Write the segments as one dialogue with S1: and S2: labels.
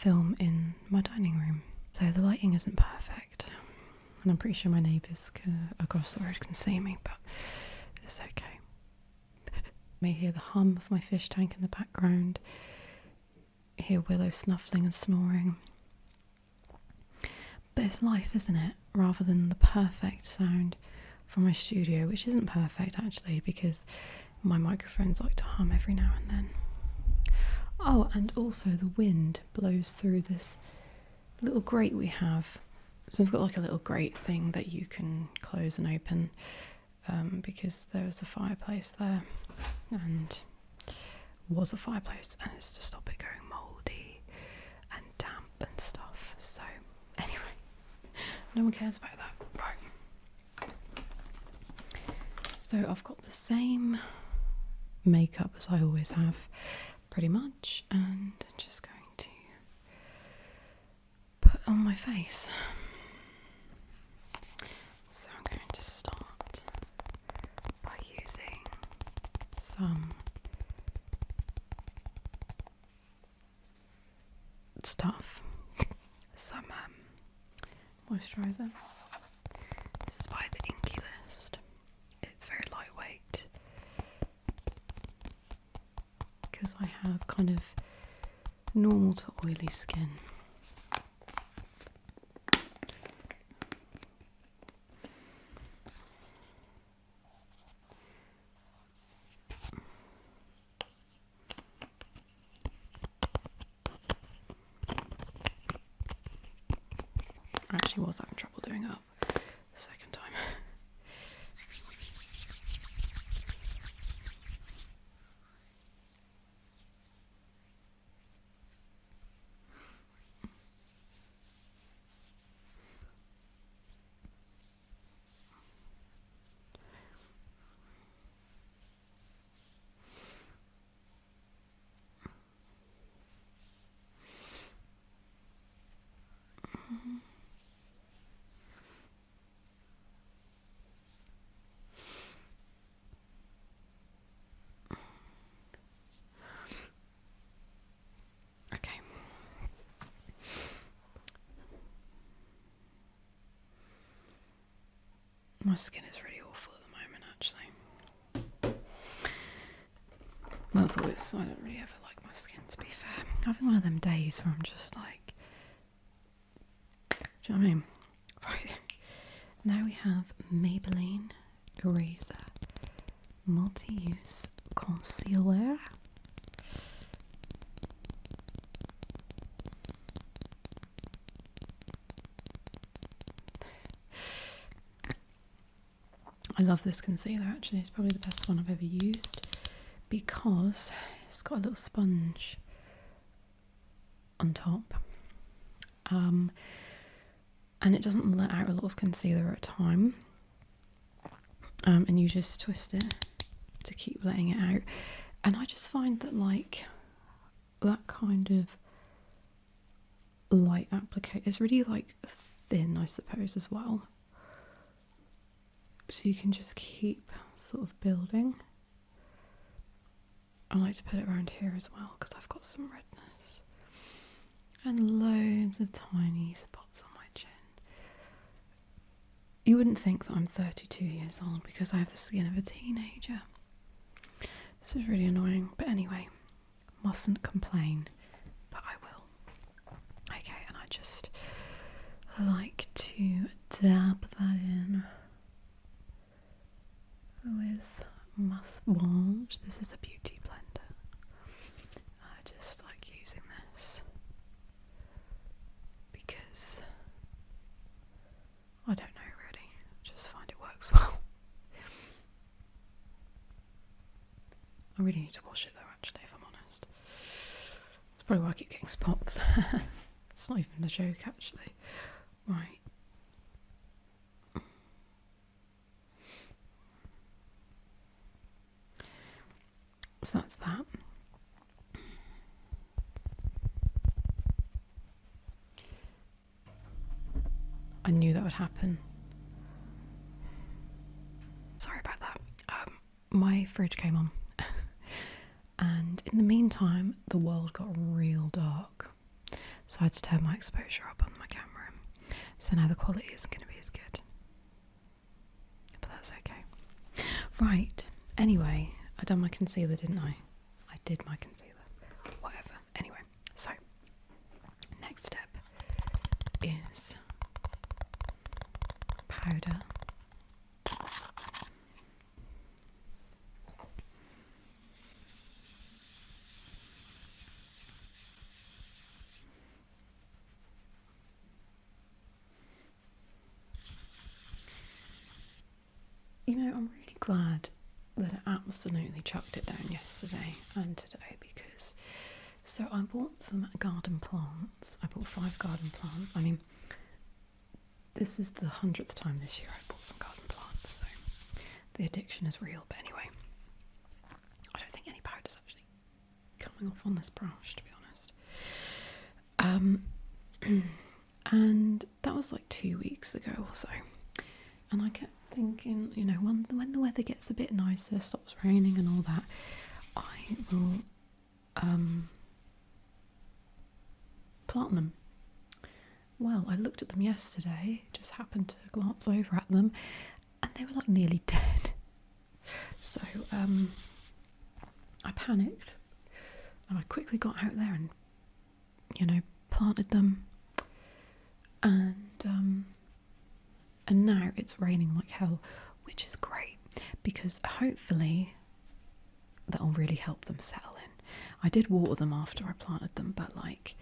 S1: film in my dining room. So the lighting isn't perfect, and I'm pretty sure my neighbours across the road can see me, but it's okay. You may hear the hum of my fish tank in the background, hear Willow snuffling and snoring. But it's life, isn't it? Rather than the perfect sound from my studio, which isn't perfect actually, because my microphones like to hum every now and then. Oh, and also the wind blows through this little grate we have. So we've got like a little grate thing that you can close and open, because there was a fireplace there, and was a fireplace, and it's to stop it going mouldy and damp and stuff. So anyway, no one cares about that. Right. So I've got the same makeup as I always have, pretty much, and I'm just going to put on my face. So I'm going to start by using some stuff, some moisturiser. This is by the Wishlist. It's very lightweight because I have kind of normal to oily skin. I actually was having trouble doing it up the second time. Okay. My skin is really awful at the moment, actually. Well, that's always, I don't really ever like my skin, to be fair. I'm having one of them days where I'm just like, do you know what I mean? Right. Now we have Maybelline Eraser Multi-Use Concealer. I love this concealer, actually. It's probably the best one I've ever used because it's got a little sponge on top, and it doesn't let out a lot of concealer at a time, and you just twist it to keep letting it out. And I just find that, like, that kind of light applicator is really like thin, I suppose, as well. So you can just keep sort of building. I like to put it around here as well because I've got some redness and loads of tiny spots on my chin. You wouldn't think that I'm 32 years old because I have the skin of a teenager. This is really annoying, but anyway, mustn't complain, but I will. Okay, and I just like to dab that in with mouthwash. This is a beauty blender. I just like using this because I don't know really, I just find it works well. I really need to wash it though, actually, if I'm honest. That's probably why I keep getting spots. It's not even a joke, actually. Right. So that's that. I knew that would happen. Sorry about that. My fridge came on. And in the meantime, the world got real dark. so I had to turn my exposure up on my camera. So now the quality isn't going to be as good. But that's okay. Right, anyway, I done my concealer, didn't I? I did my concealer. Whatever. Anyway, so next step is powder. You know, I'm really glad that I absolutely chucked it down yesterday and today because, so I bought some garden plants. I bought 5 garden plants. I mean, this is the 100th time this year I've bought some garden plants, so the addiction is real. But anyway, I don't think any powder's actually coming off on this brush, to be honest. And that was like 2 weeks ago or so, and I kept thinking, you know, when the weather gets a bit nicer, stops raining and all that, I will plant them. Well, I looked at them yesterday, just happened to glance over at them, and they were like nearly dead. So I panicked, and I quickly got out there and, you know, planted them, and now it's raining like hell, which is great because hopefully that'll really help them settle in. I did water them after I planted them, but like,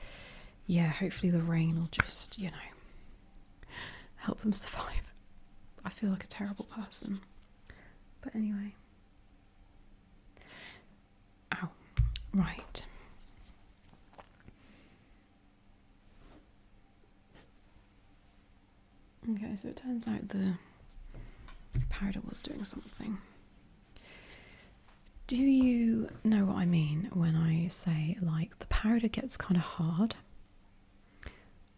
S1: yeah, hopefully the rain will just, you know, help them survive. I feel like a terrible person, but anyway. Ow. Right. Okay, so it turns out the powder was doing something. Do you know what I mean when I say, like, the powder gets kind of hard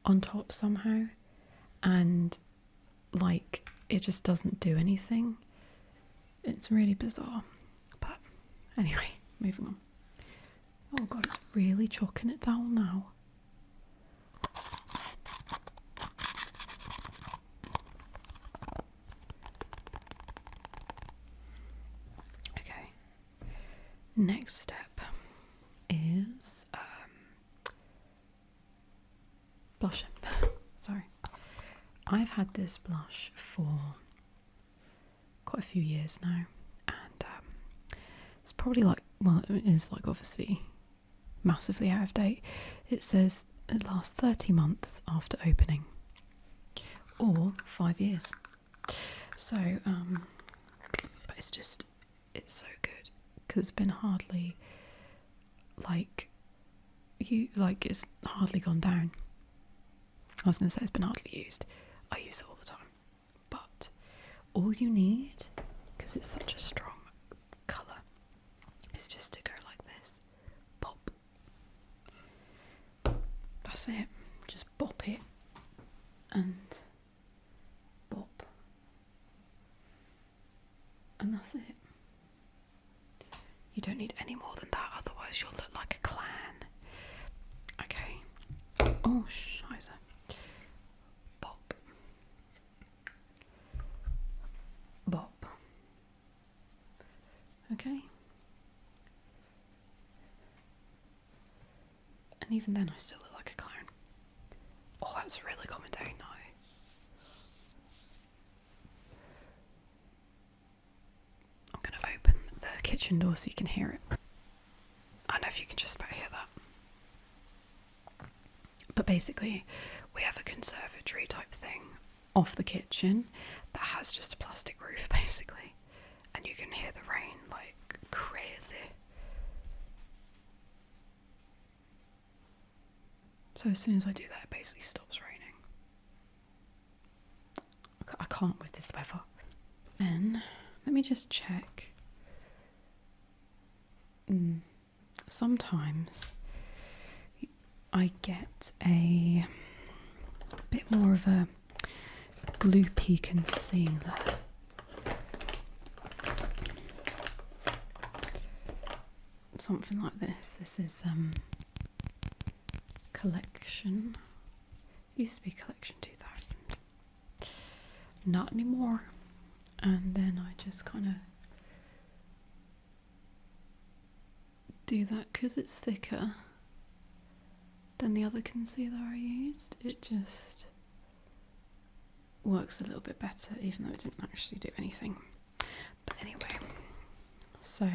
S1: on top somehow, and like it just doesn't do anything? It's really bizarre. But anyway, moving on. Oh god, it's really chucking it down now. Next step is blushing. Sorry. I've had this blush for quite a few years now, and it's probably like, well, it is like obviously massively out of date. It says it lasts 30 months after opening, or 5 years. So, but it's so good. Because it's been hardly, it's hardly gone down. I was going to say it's been hardly used. I use it all the time. But all you need, because it's such a strong colour, is just to go like this. Pop. That's it. Just bop it. And bop. And that's it. You don't need any more than that, otherwise you'll look like a clan. Okay. Oh, scheiße. Bop. Bop. Okay. And even then I still look like a clown. Oh, that's really coming down now. I'm going to open the kitchen door so you can hear it. I don't know if you can just about hear that. But basically, we have a conservatory type thing off the kitchen that has just a plastic roof, basically. And you can hear the rain like crazy. So as soon as I do that, it basically stops raining. I can't with this weather. Then, let me just check. Sometimes I get a bit more of a gloopy concealer. Something like this. This is Collection. Used to be Collection 2000. Not anymore. And then I just kind of do that because it's thicker than the other concealer I used. It just works a little bit better, even though it didn't actually do anything. But anyway, so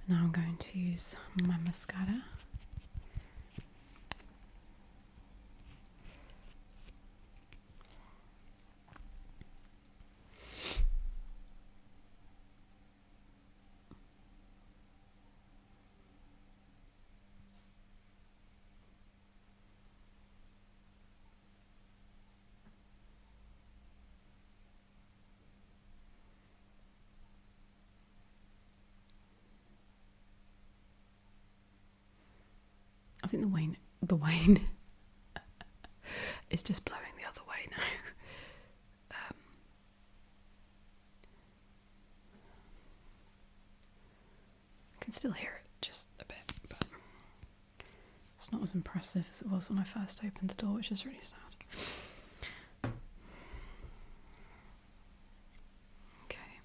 S1: now I'm going to use my mascara. I think the wane is just blowing the other way now. I can still hear it just a bit, but it's not as impressive as it was when I first opened the door, which is really sad. Okay.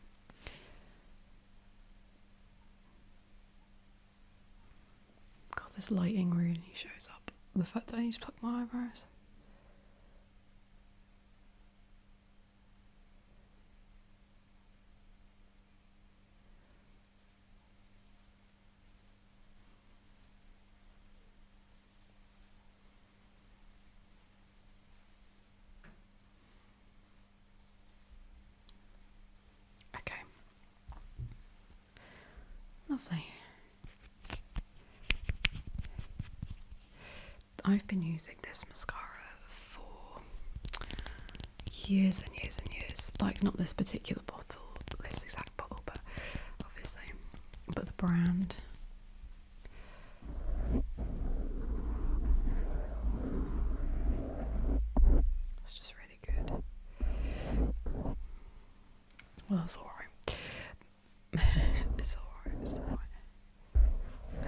S1: God, this lighting really shows up the fact that I need to pluck my eyebrows. Okay. Lovely. I've been using this mascara for years and years and years. Like, not this particular bottle, this exact bottle, but obviously. But the brand. It's just really good. Well, that's alright. It's alright, it's alright.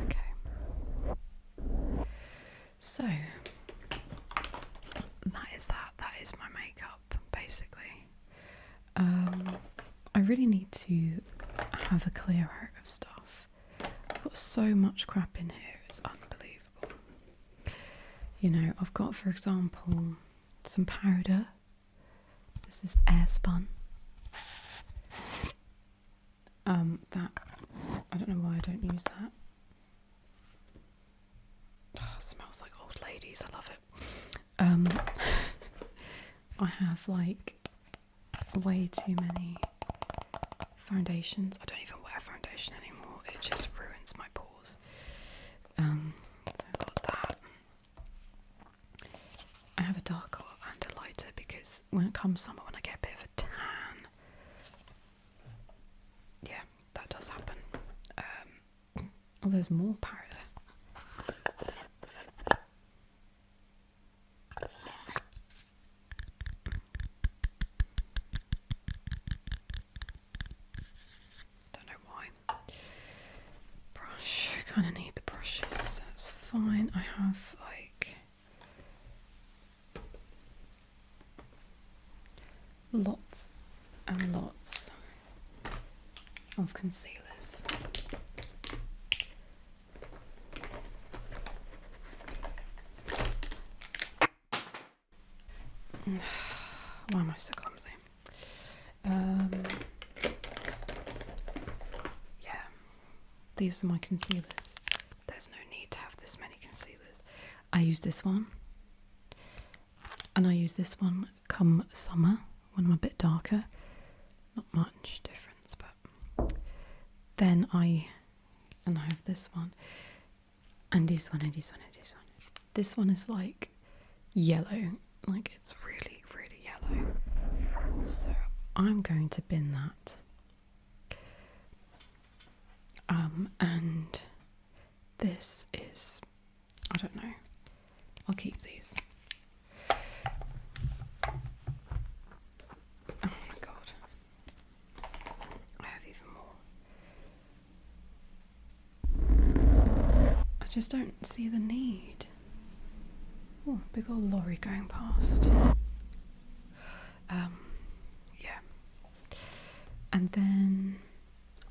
S1: Okay. So, that is that. That is my makeup, basically. I really need to have a clear out of stuff. I've got so much crap in here, it's unbelievable. You know, I've got, for example, some powder. This is Airspun. That, I don't know why I don't use that. Oh, it smells like old ladies, I love it. I have like way too many foundations. I don't even wear foundation anymore. It just ruins my pores. So I've got that. I have a darker and a lighter because when it comes summer, when I get a bit of a tan, yeah, that does happen. Oh, there's more powder. Don't know why. Brush. I kind of need the brushes. That's fine. I have like lots and lots of concealers. Why am I so clumsy? Yeah, these are my concealers. There's no need to have this many concealers. I use this one, and I use this one come summer when I'm a bit darker. Not much difference, but then I have this one, and this one, and this one, and this one. This one is like yellow. Like, it's really, really yellow. So I'm going to bin that. And this is, I don't know. I'll keep these. Oh my god. I have even more. I just don't see the need. Oh, big old lorry going past. Yeah. And then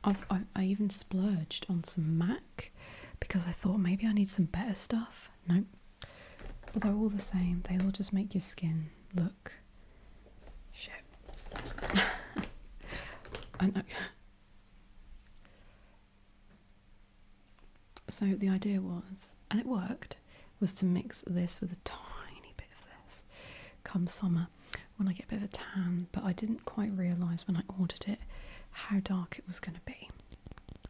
S1: I even splurged on some MAC because I thought maybe I need some better stuff. Nope. But they're all the same. They all just make your skin look shit. I know. So the idea was, and it worked, was to mix this with a tiny bit of this come summer when I get a bit of a tan, but I didn't quite realise when I ordered it how dark it was going to be.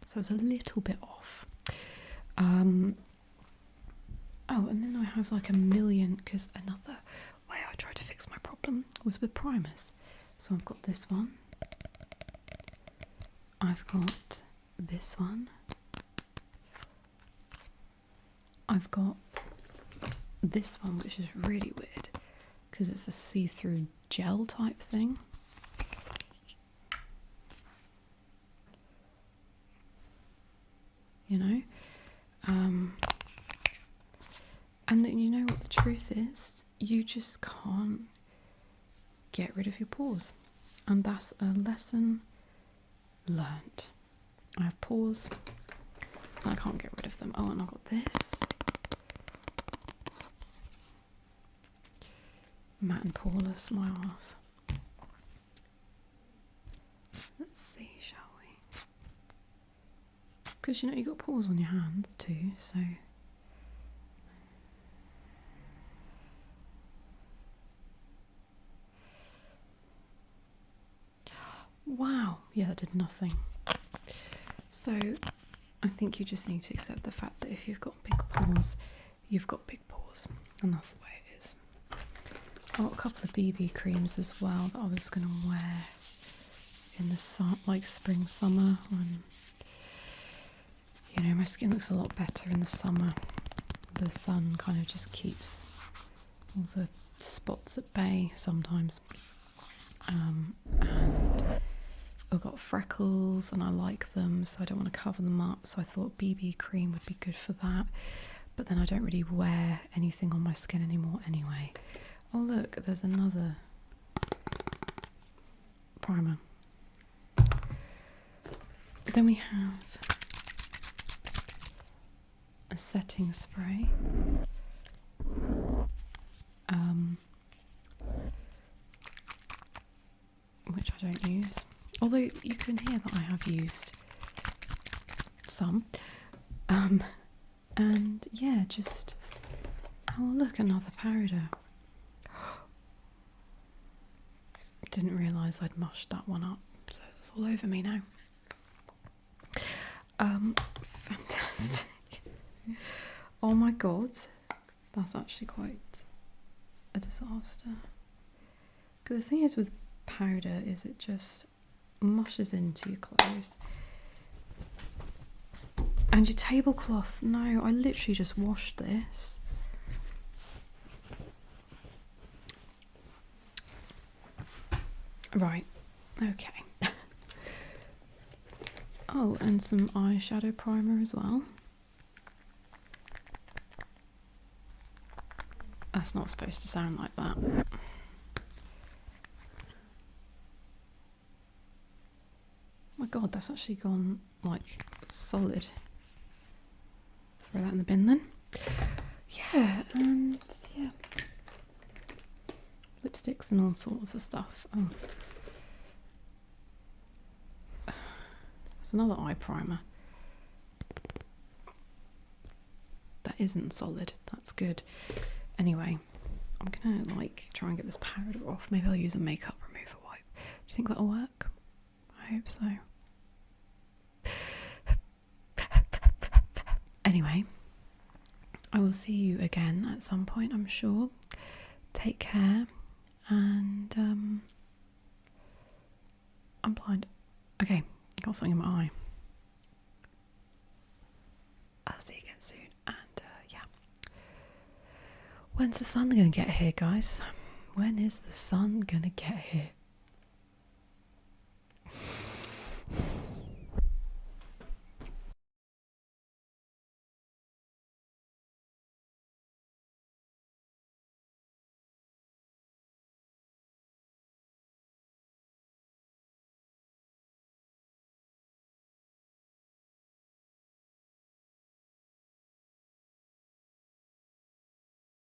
S1: So it's a little bit off. Oh, and then I have like a million, because another way I tried to fix my problem was with primers. So I've got this one. I've got this one. I've got this one, which is really weird because it's a see-through gel type thing. You know? And then you know what the truth is? You just can't get rid of your pores. And that's a lesson learnt. I have pores and I can't get rid of them. Oh, and I've got this. Matte and poreless, my arse. Let's see, shall we? Because you know you've got pores on your hands too, so. Wow, yeah, that did nothing. So I think you just need to accept the fact that if you've got big pores, you've got big pores, and that's the way it is. I've got a couple of BB creams as well that I was going to wear in the sun, like spring, summer, when, you know, my skin looks a lot better in the summer. The sun kind of just keeps all the spots at bay sometimes. And I've got freckles and I like them, so I don't want to cover them up, so I thought BB cream would be good for that. But then I don't really wear anything on my skin anymore anyway. Oh look, there's another primer. Then we have a setting spray. Which I don't use. Although you can hear that I have used some. And yeah, just, oh look, another powder. Didn't realise I'd mushed that one up, so it's all over me now. Fantastic. Oh my god, that's actually quite a disaster. Because the thing is with powder is it just mushes into your clothes. And your tablecloth, no, I literally just washed this. Right, okay. Oh, and some eyeshadow primer as well. That's not supposed to sound like that. Oh my god, that's actually gone like solid. Throw that in the bin then. Yeah, and yeah. Lipsticks and all sorts of stuff. Oh. There's another eye primer. That isn't solid. That's good. Anyway, I'm gonna like try and get this powder off. Maybe I'll use a makeup remover wipe. Do you think that'll work? I hope so. Anyway, I will see you again at some point, I'm sure. Take care, and I'm blind. Okay, I got something in my eye. I'll see you again soon, and yeah. When's the sun gonna get here, guys? When is the sun gonna get here?